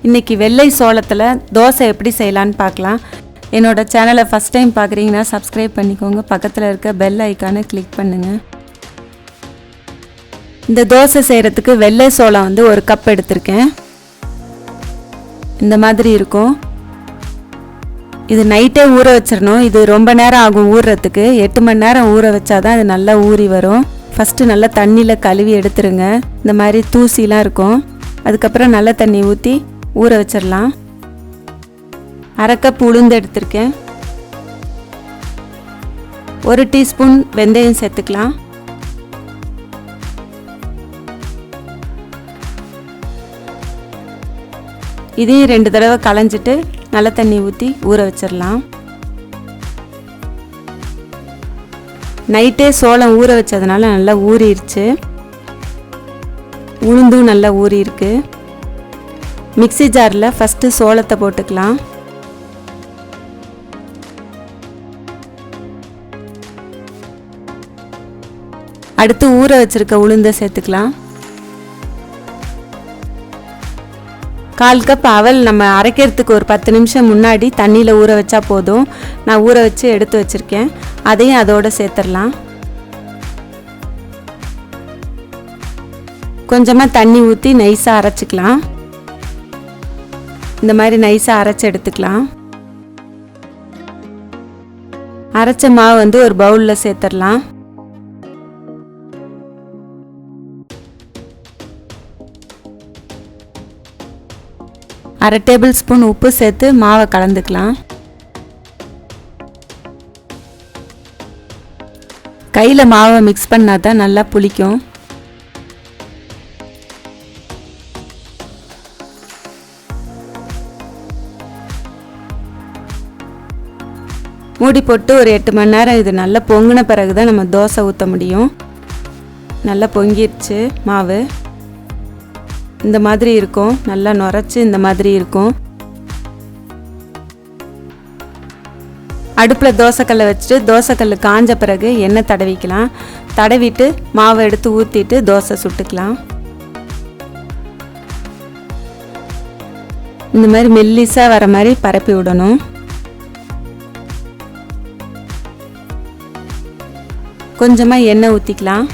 இன்றைக்கி வெள்ளை சோளத்தில் தோசை எப்படி செய்யலான்னு பார்க்கலாம். என்னோடய சேனலை ஃபஸ்ட் டைம் பார்க்குறீங்கன்னா சப்ஸ்கிரைப் பண்ணிக்கோங்க. பக்கத்தில் இருக்க பெல் ஐக்கானை கிளிக் பண்ணுங்கள். இந்த தோசை செய்கிறதுக்கு வெள்ளை சோளம் ஒரு கப் எடுத்திருக்கேன். இந்த மாதிரி இருக்கும். இது நைட்டே ஊற வச்சிடணும். இது ரொம்ப நேரம் ஆகும் ஊறுறதுக்கு. 8 மணி நேரம் ஊற வச்சாதான் இது நல்லா ஊறி வரும். ஃபஸ்ட்டு நல்லா தண்ணியில் கழுவி எடுத்துருங்க. இந்த மாதிரி தூசிலாம் இருக்கும். அதுக்கப்புறம் நல்ல தண்ணி ஊற்றி ஊற வச்சிடலாம். 1/2 கப் உளுந்து எடுத்திருக்கேன். 1 டீஸ்பூன் வெந்தயம் சேர்த்துக்கலாம். இதையும் 2 தடவை களைஞ்சிட்டு நல்ல தண்ணி ஊற்றி ஊற வச்சிடலாம். நைட்டே சோளம் ஊற வச்சதுனால நல்லா ஊறிடுச்சு. உளுந்தும் நல்லா ஊறி இருக்கு. மிக்ஸி ஜாரில் ஃபஸ்ட்டு சோளத்தை போட்டுக்கலாம். அடுத்து ஊற வச்சிருக்க உளுந்தை சேர்த்துக்கலாம். 1/4 கப் அவல் நம்ம அரைக்கிறதுக்கு ஒரு 10 நிமிஷம் முன்னாடி தண்ணியில் ஊற வச்சா போதும். நான் ஊற வச்சு எடுத்து வச்சுருக்கேன். அதையும் அதோடு சேர்த்துடலாம். கொஞ்சமாக தண்ணி ஊற்றி நைஸாக அரைச்சிக்கலாம். இந்த மாதிரி நைஸாக அரைச்சி எடுத்துக்கலாம். அரைச்ச மாவு ஒரு பவுலில் சேர்த்துடலாம். ½ டேபிள் ஸ்பூன் உப்பு சேர்த்து மாவை கலந்துக்கலாம். கையில் மாவை மிக்ஸ் பண்ணால் தான் நல்லா புளிக்கும். மூடி போட்டு ஒரு 8 மணி நேரம் இது நல்லா பொங்கின பிறகு தான் நம்ம தோசை ஊற்ற முடியும். நல்லா பொங்கிடுச்சு மாவு. இந்த மாதிரி இருக்கும். நல்லா நுரைச்சி இந்த மாதிரி இருக்கும். அடுப்பில் தோசைக்கல்லை வச்சுட்டு தோசைக்கல் காஞ்ச பிறகு எண்ணெய் தடவிக்கலாம். தடவிட்டு மாவை எடுத்து ஊற்றிட்டு தோசை சுட்டுக்கலாம். இந்த மாதிரி மெல்லிசாக வர மாதிரி பரப்பி விடணும். கொஞ்சமாக எண்ணெய் ஊற்றிக்கலாம்.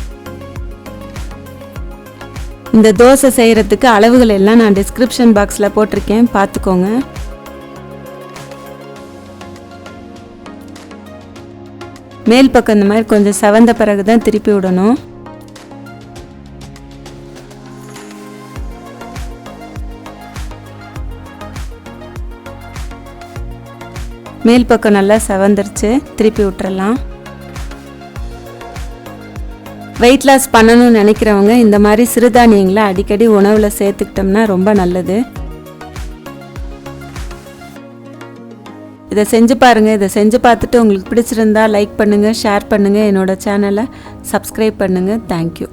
இந்த தோசை செய்கிறதுக்கு அளவுகள் எல்லாம் நான் டிஸ்கிரிப்ஷன் பாக்ஸில் போட்டிருக்கேன், பார்த்துக்கோங்க. மேல் பக்கம் இந்த மாதிரி கொஞ்சம் செவந்த பிறகு தான் திருப்பி விடணும். மேல் பக்கம் நல்லா செவந்துருச்சு. திருப்பி விட்டுறலாம். வெயிட் லாஸ் பண்ணணும்னு நினைக்கிறவங்க இந்த மாதிரி சிறுதானியங்களை அடிக்கடி உணவில் சேர்த்துக்கிட்டோம்னா ரொம்ப நல்லது. இதை செஞ்சு பாருங்கள். இதை செஞ்சு பார்த்துட்டு உங்களுக்கு பிடிச்சிருந்தா லைக் பண்ணுங்கள், ஷேர் பண்ணுங்கள், என்னோடய சேனலை சப்ஸ்கிரைப் பண்ணுங்கள். தேங்க்யூ.